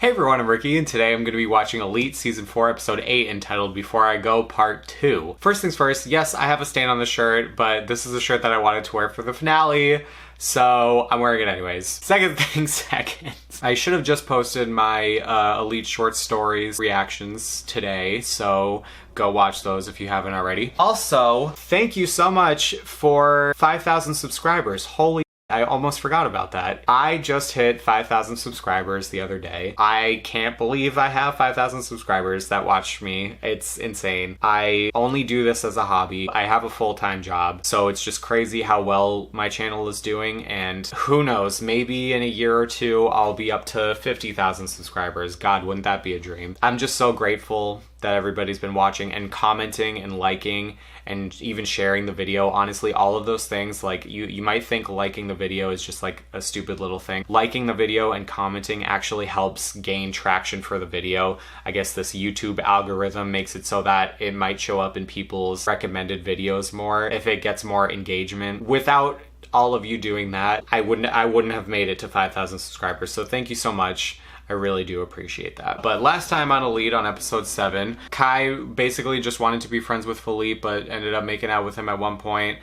Hey everyone, I'm Ricky, and today I'm going to be watching Elite Season 4, Episode 8, entitled Before I Go Part 2. First things first, yes, I have a stain on the shirt, but this is a shirt that I wanted to wear for the finale, so I'm wearing it anyways. Second thing second. I should have just posted my Elite short stories reactions today, so go watch those if you haven't already. Also, thank you so much for 5,000 subscribers. Holy, I almost forgot about that. I just hit 5,000 subscribers the other day. I can't believe I have 5,000 subscribers that watch me. It's insane. I only do this as a hobby. I have a full-time job, so it's just crazy how well my channel is doing, and who knows, maybe in a year or two I'll be up to 50,000 subscribers. God, wouldn't that be a dream? I'm just so grateful that everybody's been watching and commenting and liking and even sharing the video. Honestly, all of those things, like you might think liking the video is just like a stupid little thing. Liking the video and commenting actually helps gain traction for the video. I guess this YouTube algorithm makes it so that it might show up in people's recommended videos more if it gets more engagement. Without all of you doing that, I wouldn't have made it to 5,000 subscribers. So thank you so much. I really do appreciate that. But last time on Elite, on episode 7, Kai basically just wanted to be friends with Philippe, but ended up making out with him at one point.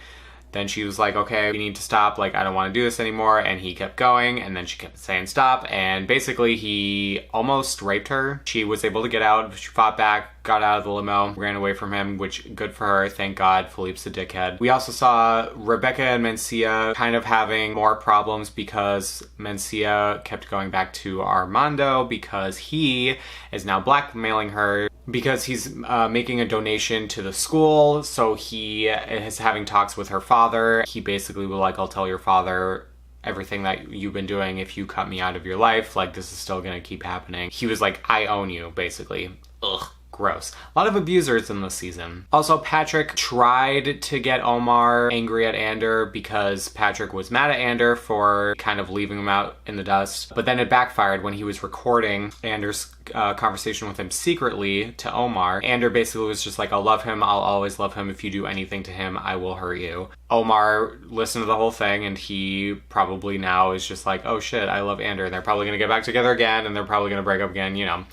Then she was like, okay, we need to stop, like, I don't want to do this anymore, and he kept going, and then she kept saying stop, and basically he almost raped her. She was able to get out, she fought back, got out of the limo, ran away from him, which, good for her, thank God. Philippe's a dickhead. We also saw Rebecca and Mencia kind of having more problems because Mencia kept going back to Armando because he is now blackmailing her because he's making a donation to the school, so he is having talks with her father. He basically was like, I'll tell your father everything that you've been doing if you cut me out of your life, like this is still gonna keep happening. He was like, I own you, basically. Ugh. Gross. A lot of abusers in this season. Also, Patrick tried to get Omar angry at Ander because Patrick was mad at Ander for kind of leaving him out in the dust. But then it backfired when he was recording Ander's conversation with him secretly to Omar. Ander basically was just like, I'll love him, I'll always love him. If you do anything to him, I will hurt you. Omar listened to the whole thing, and he probably now is just like, oh shit, I love Ander. They're probably gonna get back together again, and they're probably gonna break up again, you know.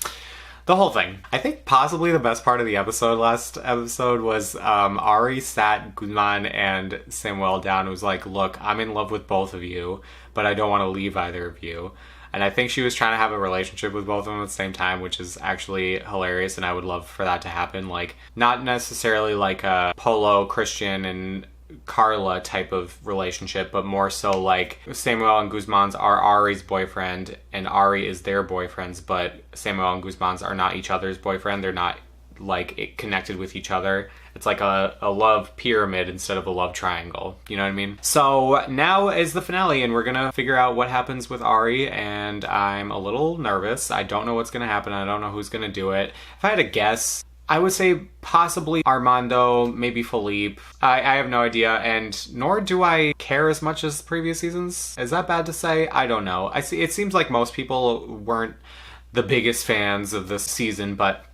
The whole thing. I think possibly the best part of the last episode was Ari sat Guzman and Samuel down and was like, look, I'm in love with both of you, but I don't want to leave either of you. And I think she was trying to have a relationship with both of them at the same time, which is actually hilarious, and I would love for that to happen. Like, not necessarily like a Polo, Christian, and Carla type of relationship, but more so like Samuel and Guzman's are Ari's boyfriend and Ari is their boyfriend's, but Samuel and Guzman's are not each other's boyfriend. They're not like connected with each other. It's like a love pyramid instead of a love triangle. You know what I mean? So now is the finale, and we're gonna figure out what happens with Ari, and I'm a little nervous. I don't know what's gonna happen. I don't know who's gonna do it. If I had to guess, I would say possibly Armando, maybe Philippe. I have no idea, and nor do I care as much as previous seasons. Is that bad to say? I don't know. It seems like most people weren't the biggest fans of this season, but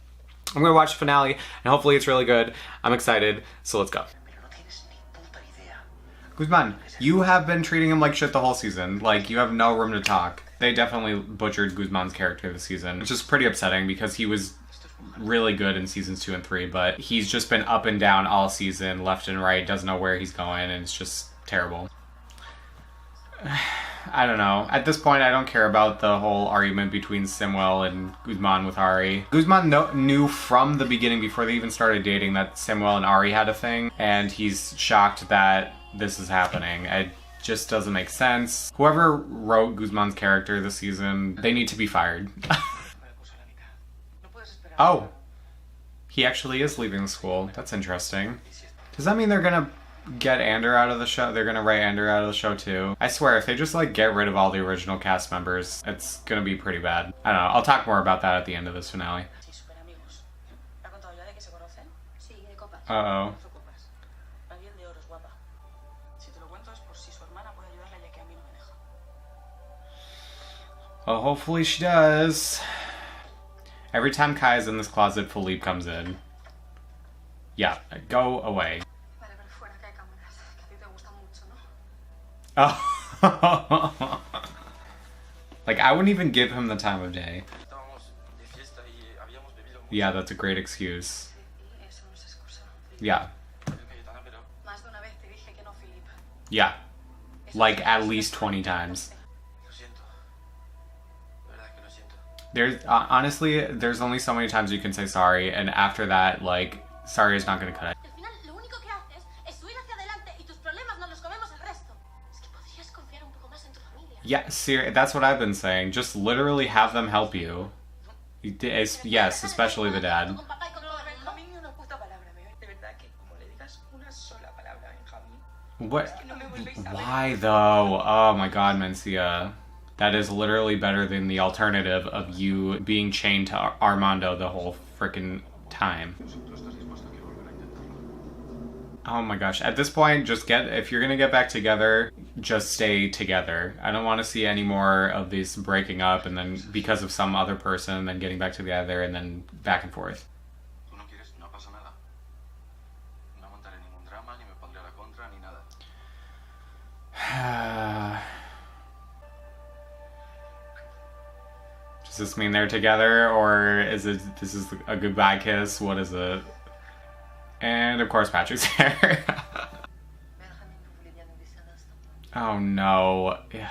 I'm gonna watch the finale, and hopefully it's really good. I'm excited, so let's go. Guzman, you have been treating him like shit the whole season. Like, you have no room to talk. They definitely butchered Guzman's character this season, which is pretty upsetting because he was really good in seasons 2 and 3, but he's just been up and down all season, left and right, doesn't know where he's going, and it's just terrible. I don't know. At this point, I don't care about the whole argument between Samuel and Guzman with Ari. Guzman knew from the beginning, before they even started dating, that Samuel and Ari had a thing, and he's shocked that this is happening. It just doesn't make sense. Whoever wrote Guzman's character this season, they need to be fired. Oh, he actually is leaving the school. That's interesting. Does that mean they're gonna get Ander out of the show? They're gonna write Ander out of the show too? I swear, if they just like get rid of all the original cast members, it's gonna be pretty bad. I don't know. I'll talk more about that at the end of this finale. Uh-oh. Well, hopefully she does. Every time Kai is in this closet, Philippe comes in. Yeah, go away. Oh. Like, I wouldn't even give him the time of day. Yeah, that's a great excuse. Yeah. Yeah. Like at least 20 times. There's honestly, there's only so many times you can say sorry, and after that, like, sorry is not gonna cut it. Yeah, that's what I've been saying. Just literally have them help you. Yes, especially the dad. What? Why though? Oh my god, Mencia. That is literally better than the alternative of you being chained to Armando the whole freaking time. Oh my gosh. At this point, just if you're gonna get back together, just stay together. I don't want to see any more of this breaking up and then because of some other person, then getting back together and then back and forth. Does this mean they're together, or is this is a goodbye kiss? What is it? And of course Patrick's here. Oh no. Yeah.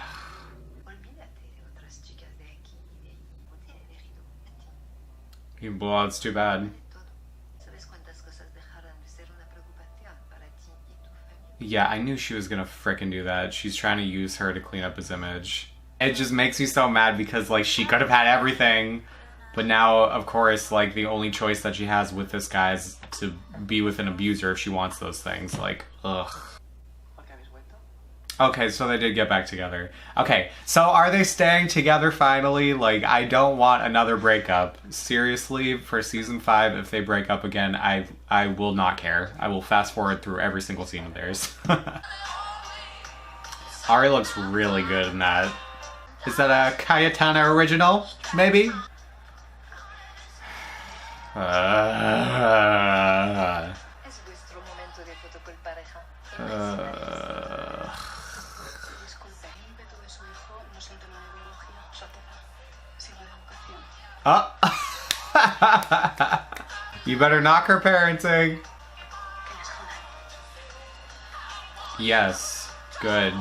Well, it's too bad. Yeah, I knew she was gonna frickin' do that. She's trying to use her to clean up his image. It just makes me so mad because, like, she could have had everything, but now, of course, like, the only choice that she has with this guy is to be with an abuser if she wants those things. Like, ugh. Okay, so they did get back together. Okay, so are they staying together finally? Like, I don't want another breakup. Seriously, for season 5, if they break up again, I will not care. I will fast forward through every single scene of theirs. Ari looks really good in that. Is that a Cayetana original? Maybe? You better knock her parenting. Yes, good.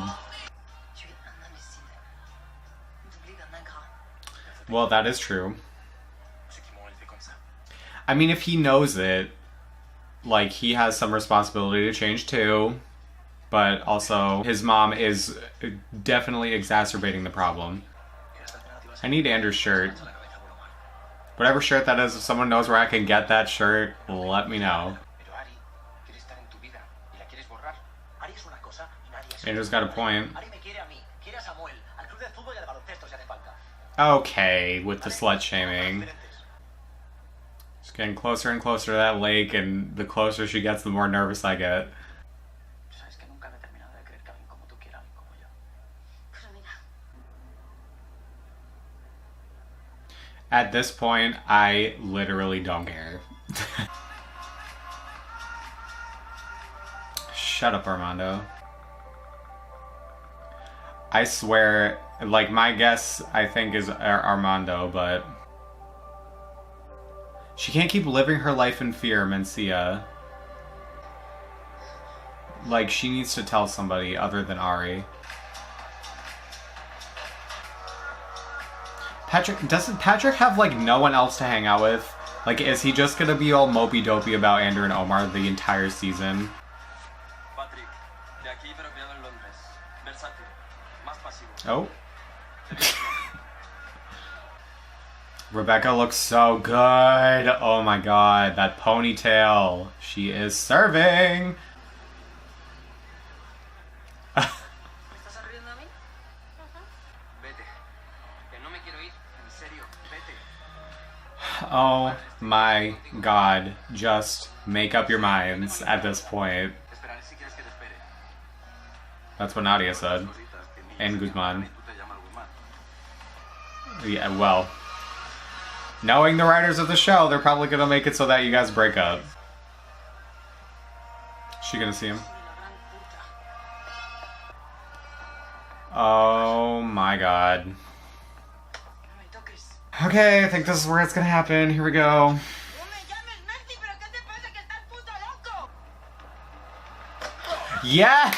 Well, that is true. I mean, if he knows it, like, he has some responsibility to change too, but also his mom is definitely exacerbating the problem. I need Andrew's shirt. Whatever shirt that is, if someone knows where I can get that shirt, let me know. Andrew's got a point. Okay, with the slut shaming. She's getting closer and closer to that lake, and the closer she gets, the more nervous I get. At this point, I literally don't care. Shut up, Armando. I swear, like, my guess, I think, is Armando, but... She can't keep living her life in fear, Mencia. Like, she needs to tell somebody other than Ari. Doesn't Patrick have, like, no one else to hang out with? Like, is he just gonna be all mopey-dopey about Andrew and Omar the entire season? Oh. Rebecca looks so good. Oh my god, that ponytail. She is serving. Oh my god, just make up your minds at this point. That's what Nadia said. And Guzman. Yeah, well. Knowing the writers of the show, they're probably gonna make it so that you guys break up. Is she gonna see him? Oh my god. Okay, I think this is where it's gonna happen. Here we go. Yes!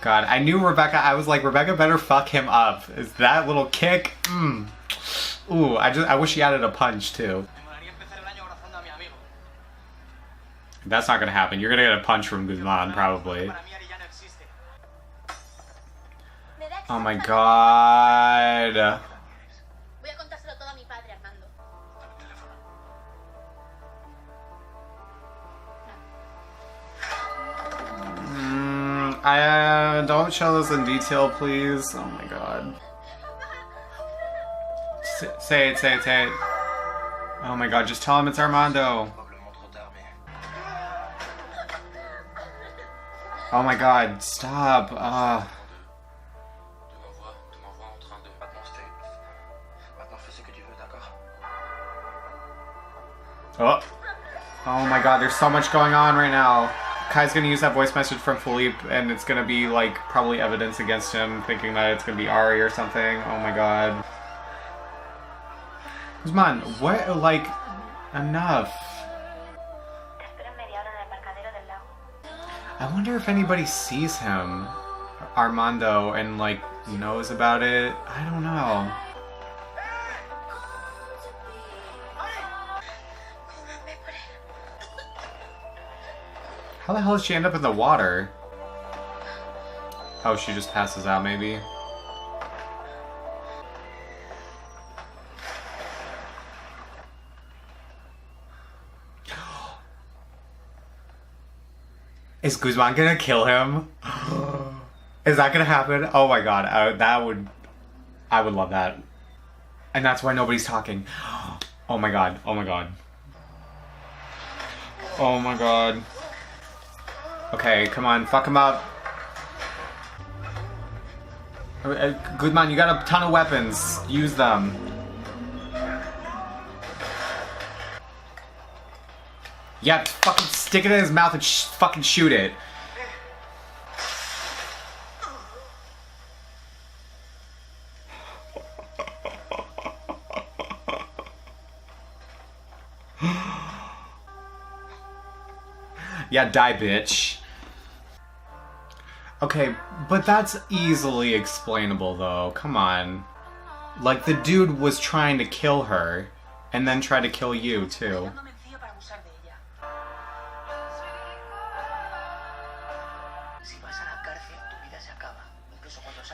God, I knew Rebecca. I was like, Rebecca better fuck him up. Is that little kick? Ooh, I wish she added a punch too. That's not gonna happen. You're gonna get a punch from Guzman, probably. Oh my god. Don't show this in detail, please. Oh my god. Say it, say it, say it. Oh my god, just tell him it's Armando. Oh my god, stop. Oh. Oh my god, there's so much going on right now. Kai's gonna use that voice message from Philippe, and it's gonna be, like, probably evidence against him, thinking that it's gonna be Ari or something. Oh my god. Guzman, what, like, enough. I wonder if anybody sees him, Armando, and, like, knows about it. I don't know. How the hell did she end up in the water? Oh, she just passes out, maybe? Is Guzman gonna kill him? Is that gonna happen? Oh my god, I would love that. And that's why nobody's talking. Oh my god, oh my god. Oh my god. Okay, come on, fuck him up. Guzman, you got a ton of weapons. Use them. Yeah, fucking stick it in his mouth and fucking shoot it. Yeah, die, bitch. Okay, but that's easily explainable, though. Come on. Like, the dude was trying to kill her, and then try to kill you, too.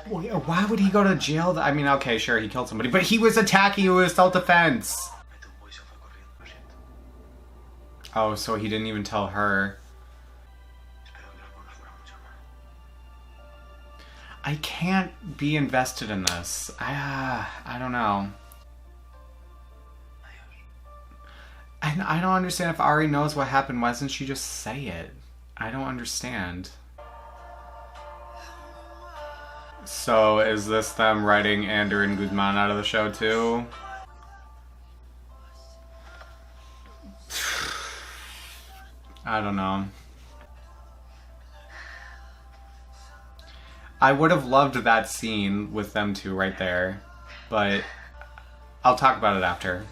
Why would he go to jail? I mean, okay, sure, he killed somebody, but he was attacking you with self-defense. Oh, so he didn't even tell her. I can't be invested in this. I don't know. And I don't understand if Ari knows what happened. Why doesn't she just say it? I don't understand. So, is this them writing Ander and Guzman out of the show too? I don't know. I would have loved that scene with them two right there, but I'll talk about it after.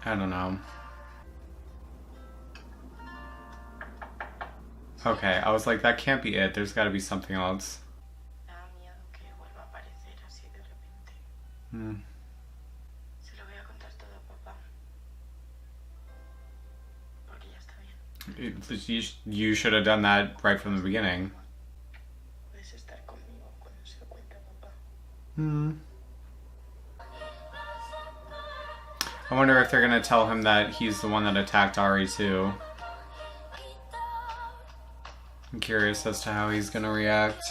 I don't know. Okay, I was like, that can't be it. There's gotta be something else. You should have done that right from the beginning. I wonder if they're gonna tell him that he's the one that attacked Ari too. I'm curious as to how he's gonna react.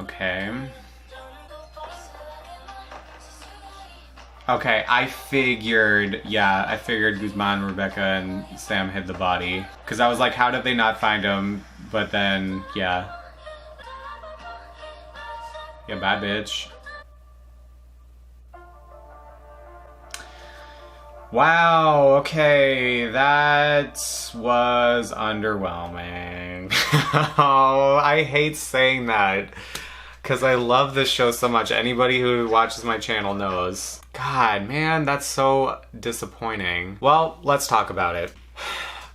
Okay. Okay, I figured Guzman, Rebecca, and Sam hid the body. Because I was like, how did they not find him? But then, yeah. Yeah, bad bitch. Wow, okay, that was underwhelming. Oh, I hate saying that because I love this show so much. Anybody who watches my channel knows. God, man, that's so disappointing. Well, let's talk about it.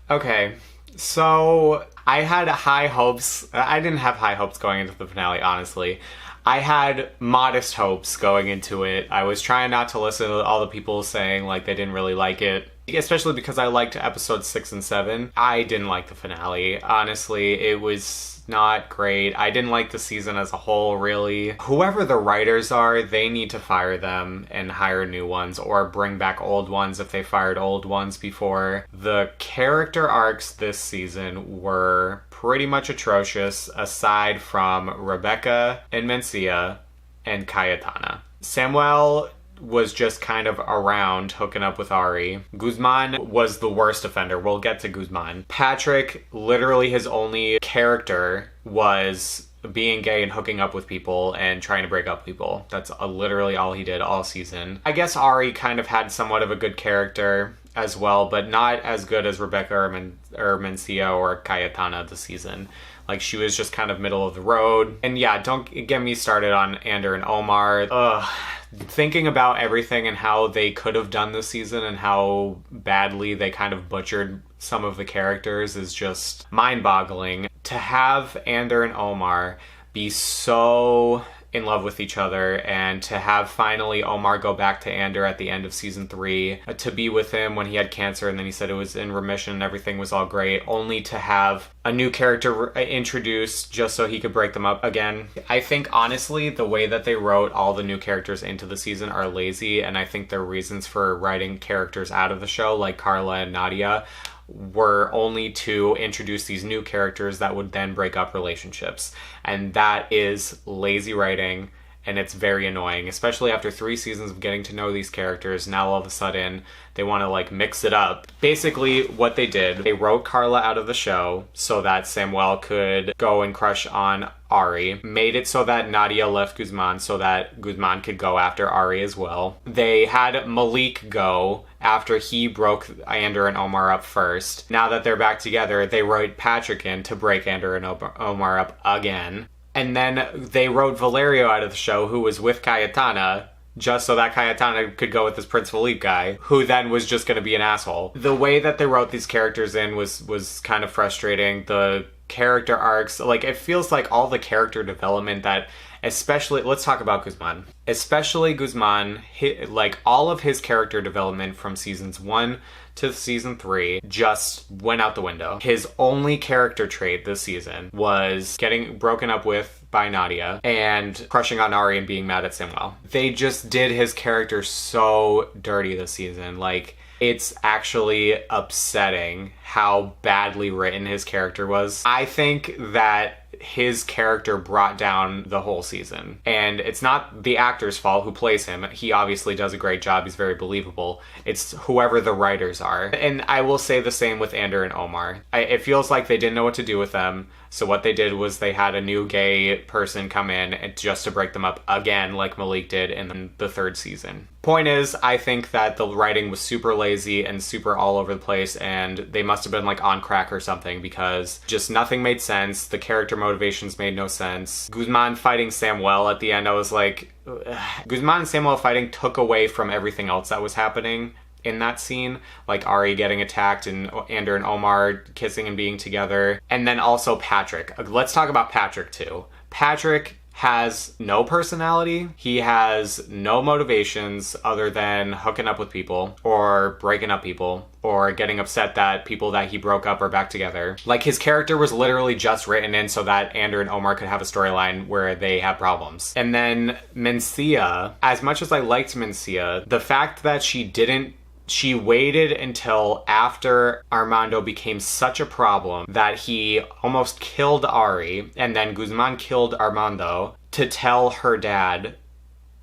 Okay, so I had high hopes. I didn't have high hopes going into the finale, honestly. I had modest hopes going into it. I was trying not to listen to all the people saying like they didn't really like it, especially because I liked episodes 6 and 7. I didn't like the finale. Honestly, it was not great. I didn't like the season as a whole, really. Whoever the writers are, they need to fire them and hire new ones, or bring back old ones if they fired old ones before. The character arcs this season were pretty much atrocious, aside from Rebecca and Mencia and Cayetana. Samuel was just kind of around hooking up with Ari. Guzman was the worst offender. We'll get to Guzman. Patrick, literally his only character was being gay and hooking up with people and trying to break up people. That's literally all he did all season. I guess Ari kind of had somewhat of a good character as well, but not as good as Rebecca or Mencia or Cayetana this season. Like, she was just kind of middle of the road. And yeah, don't get me started on Ander and Omar. Ugh. Thinking about everything and how they could have done this season and how badly they kind of butchered some of the characters is just mind-boggling. To have Ander and Omar be so in love with each other, and to have finally Omar go back to Ander at the end of season 3 to be with him when he had cancer, and then he said it was in remission and everything was all great, only to have a new character introduced just so he could break them up again. I think honestly the way that they wrote all the new characters into the season are lazy, and I think their reasons for writing characters out of the show, like Carla and Nadia, were only to introduce these new characters that would then break up relationships. And that is lazy writing, and it's very annoying, especially after 3 seasons of getting to know these characters. Now all of a sudden they want to like mix it up. Basically what they did, they wrote Carla out of the show so that Samuel could go and crush on Ari, made it so that Nadia left Guzman so that Guzman could go after Ari as well. They had Malik go after he broke Ander and Omar up first. Now that they're back together, they wrote Patrick in to break Ander and Omar up again. And then they wrote Valerio out of the show, who was with Cayetana, just so that Cayetana could go with this Prince Philippe guy, who then was just going to be an asshole. The way that they wrote these characters in was kind of frustrating. The character arcs, like, it feels like all the character development that, especially, let's talk about Guzman. Especially Guzman, like, all of his character development from seasons 1 to season 3 just went out the window. His only character trait this season was getting broken up with by Nadia and crushing on Ari and being mad at Samuel. They just did his character so dirty this season. Like, it's actually upsetting how badly written his character was. I think that his character brought down the whole season. And it's not the actor's fault who plays him. He obviously does a great job. He's very believable. It's whoever the writers are. And I will say the same with Ander and Omar. It feels like they didn't know what to do with them. So what they did was they had a new gay person come in just to break them up again, like Malik did in the 3rd season. Point is, I think that the writing was super lazy and super all over the place, and they must have been like on crack or something, because just nothing made sense. The character motivations made no sense. Guzman fighting Samuel at the end, I was like, ugh. Guzman and Samuel fighting took away from everything else that was happening in that scene, like Ari getting attacked and Ander and Omar kissing and being together. And then also Patrick. Let's talk about Patrick too. Patrick has no personality. He has no motivations other than hooking up with people or breaking up people or getting upset that people that he broke up are back together. Like, his character was literally just written in so that Ander and Omar could have a storyline where they have problems. And then Mencia, as much as I liked Mencia, the fact that she waited until after Armando became such a problem that he almost killed Ari, and then Guzman killed Armando, to tell her dad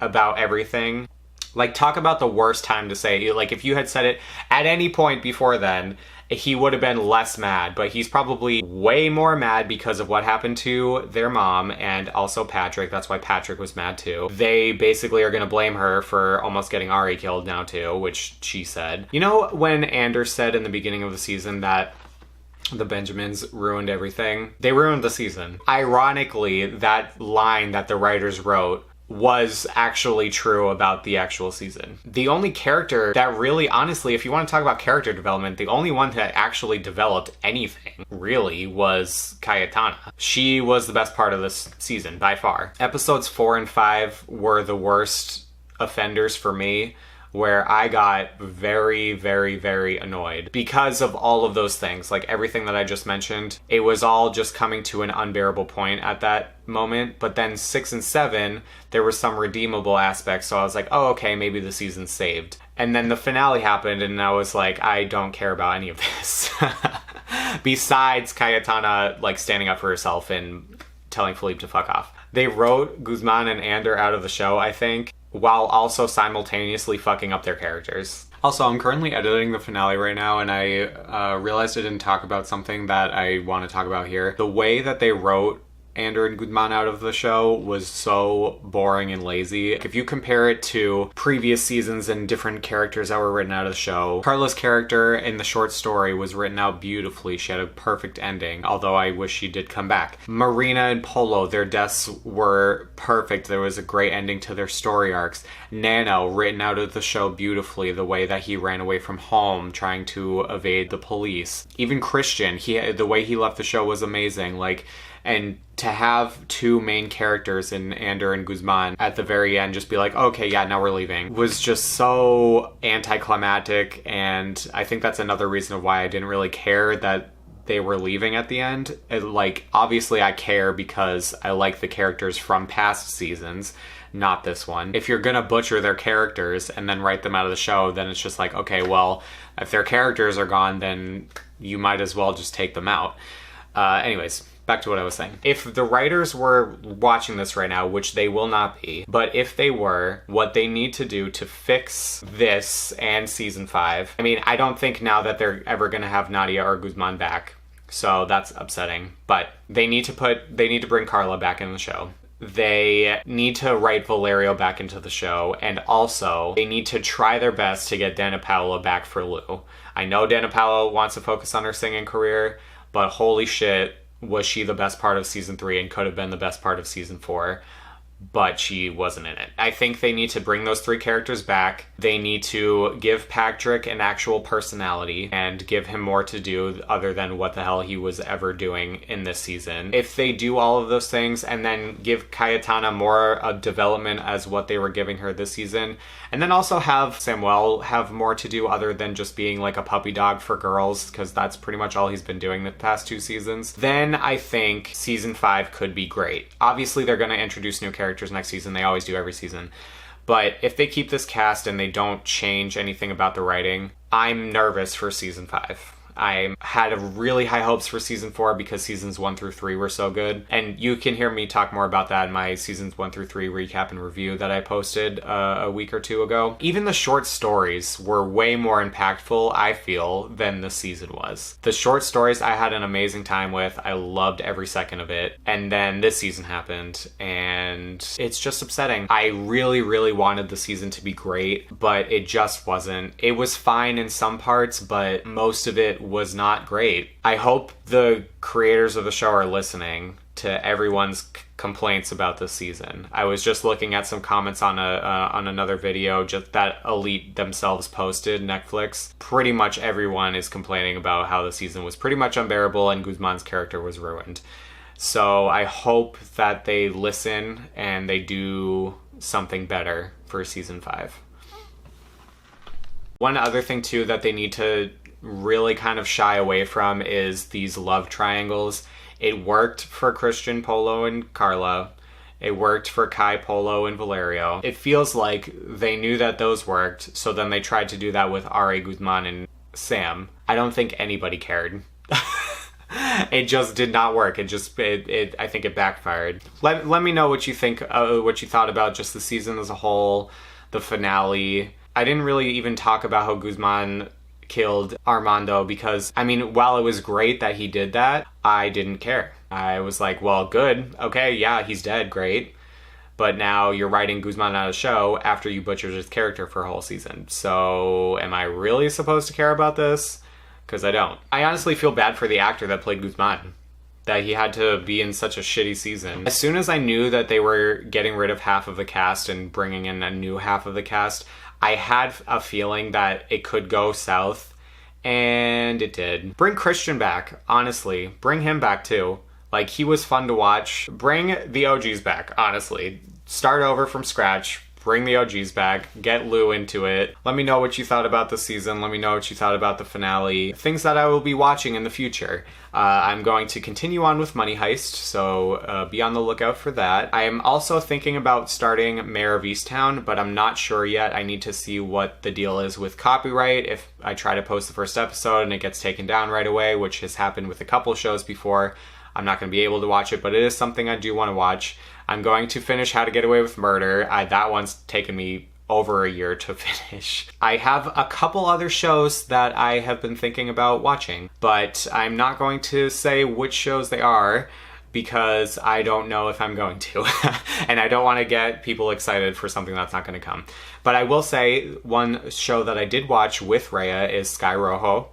about everything. Like, talk about the worst time to say, like, if you had said it at any point before then, he would have been less mad, but he's probably way more mad because of what happened to their mom and also Patrick. That's why Patrick was mad too. They basically are going to blame her for almost getting Ari killed now too, which she said. You know when Anders said in the beginning of the season that The Benjamins ruined everything. They ruined the season. Ironically, that line that the writers wrote was actually true about the actual season. The only character that really, honestly, if you want to talk about character development, the only one that actually developed anything, really, was Cayetana. She was the best part of this season, by far. Episodes 4 and 5 were the worst offenders for me, where I got very, very, very annoyed because of all of those things. Like everything that I just mentioned, it was all just coming to an unbearable point at that moment. But then 6 and 7, there were some redeemable aspects. So I was like, oh, okay, maybe the season's saved. And then the finale happened and I was like, I don't care about any of this. Besides Cayetana, like, standing up for herself and telling Philippe to fuck off. They wrote Guzman and Ander out of the show, I think, while also simultaneously fucking up their characters. Also, I'm currently editing the finale right now, and I realized I didn't talk about something that I want to talk about here. The way that they wrote Ander and Guzman out of the show was so boring and lazy. If you compare it to previous seasons and different characters that were written out of the show, Carla's character in the short story was written out beautifully. She had a perfect ending, although I wish she did come back. Marina and Polo, their deaths were perfect. There was a great ending to their story arcs. Nano, written out of the show beautifully, the way that he ran away from home trying to evade the police. Even Christian, the way he left the show was amazing. And to have two main characters in Ander and Guzman at the very end just be like, okay, yeah, now we're leaving, was just so anticlimactic. And I think that's another reason of why I didn't really care that they were leaving at the end. Obviously I care because I like the characters from past seasons, not this one. If you're gonna butcher their characters and then write them out of the show, then it's just like, okay, well, if their characters are gone, then you might as well just take them out. Anyways, back to what I was saying. If the writers were watching this right now, which they will not be, but if they were, what they need to do to fix this and season 5, I mean, I don't think now that they're ever going to have Nadia or Guzman back, so that's upsetting, but they need to bring Carla back in the show. They need to write Valerio back into the show, and also they need to try their best to get Dana Paola back for Lou. I know Dana Paola wants to focus on her singing career, but holy shit, was she the best part of season 3 and could have been the best part of season 4, but she wasn't in it. I think they need to bring those 3 characters back. They need to give Patrick an actual personality and give him more to do other than what the hell he was ever doing in this season. If they do all of those things and then give Cayetana more development as what they were giving her this season, and then also have Samuel have more to do other than just being like a puppy dog for girls, because that's pretty much all he's been doing the past 2 seasons, then I think season 5 could be great. Obviously, they're going to introduce new characters next season. They always do every season. But if they keep this cast and they don't change anything about the writing, I'm nervous for season 5. I had really high hopes for season 4 because seasons 1 through 3 were so good. And you can hear me talk more about that in my seasons 1 through 3 recap and review that I posted a week or 2 ago. Even the short stories were way more impactful, I feel, than the season was. The short stories I had an amazing time with. I loved every second of it. And then this season happened and it's just upsetting. I really, really wanted the season to be great, but it just wasn't. It was fine in some parts, but most of it was not great. I hope the creators of the show are listening to everyone's complaints about this season. I was just looking at some comments on another video just that Elite themselves posted, Netflix. Pretty much everyone is complaining about how the season was pretty much unbearable and Guzman's character was ruined. So I hope that they listen and they do something better for season 5. One other thing too that they need to really kind of shy away from is these love triangles. It worked for Christian, Polo, and Carla. It worked for Kai, Polo, and Valerio. It feels like they knew that those worked, so then they tried to do that with Ari, Guzman, and Sam. I don't think anybody cared. It just did not work. I think it backfired. Let me know what you think, what you thought about just the season as a whole, the finale. I didn't really even talk about how Guzman killed Armando because, I mean, while it was great that he did that, I didn't care. I was like, well, good. Okay, yeah, he's dead. Great. But now you're writing Guzman out of the show after you butchered his character for a whole season. So am I really supposed to care about this? because I don't. I honestly feel bad for the actor that played Guzman, that he had to be in such a shitty season. As soon as I knew that they were getting rid of half of the cast and bringing in a new half of the cast, I had a feeling that it could go south, and it did. Bring Christian back, honestly. Bring him back too. Like, he was fun to watch. Bring the OGs back, honestly. Start over from scratch. Bring the OGs back. Get Lou into it. Let me know what you thought about the season. Let me know what you thought about the finale. Things that I will be watching in the future. I'm going to continue on with Money Heist, so be on the lookout for that. I am also thinking about starting Mayor of Easttown, but I'm not sure yet. I need to see what the deal is with copyright. If I try to post the first episode and it gets taken down right away, which has happened with a couple shows before, I'm not going to be able to watch it, but it is something I do want to watch. I'm going to finish How to Get Away with Murder. That one's taken me over a year to finish. I have a couple other shows that I have been thinking about watching, but I'm not going to say which shows they are because I don't know if I'm going to. And I don't want to get people excited for something that's not going to come. But I will say one show that I did watch with Rhea is Sky Rojo.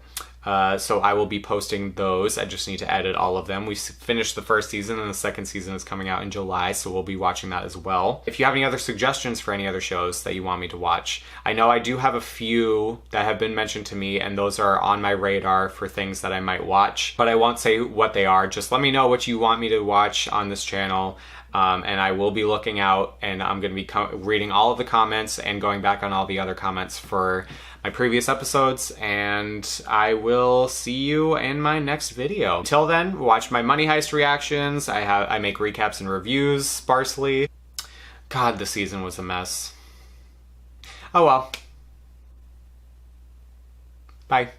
So I will be posting those. I just need to edit all of them. We finished the first season and the second season is coming out in July, so we'll be watching that as well. If you have any other suggestions for any other shows that you want me to watch, I know I do have a few that have been mentioned to me, and those are on my radar for things that I might watch, but I won't say what they are. Just let me know what you want me to watch on this channel. And I will be looking out, and I'm going to be reading all of the comments and going back on all the other comments for my previous episodes, and I will see you in my next video. Until then, watch my Money Heist reactions. I make recaps and reviews sparsely. God, the season was a mess. Oh well. Bye.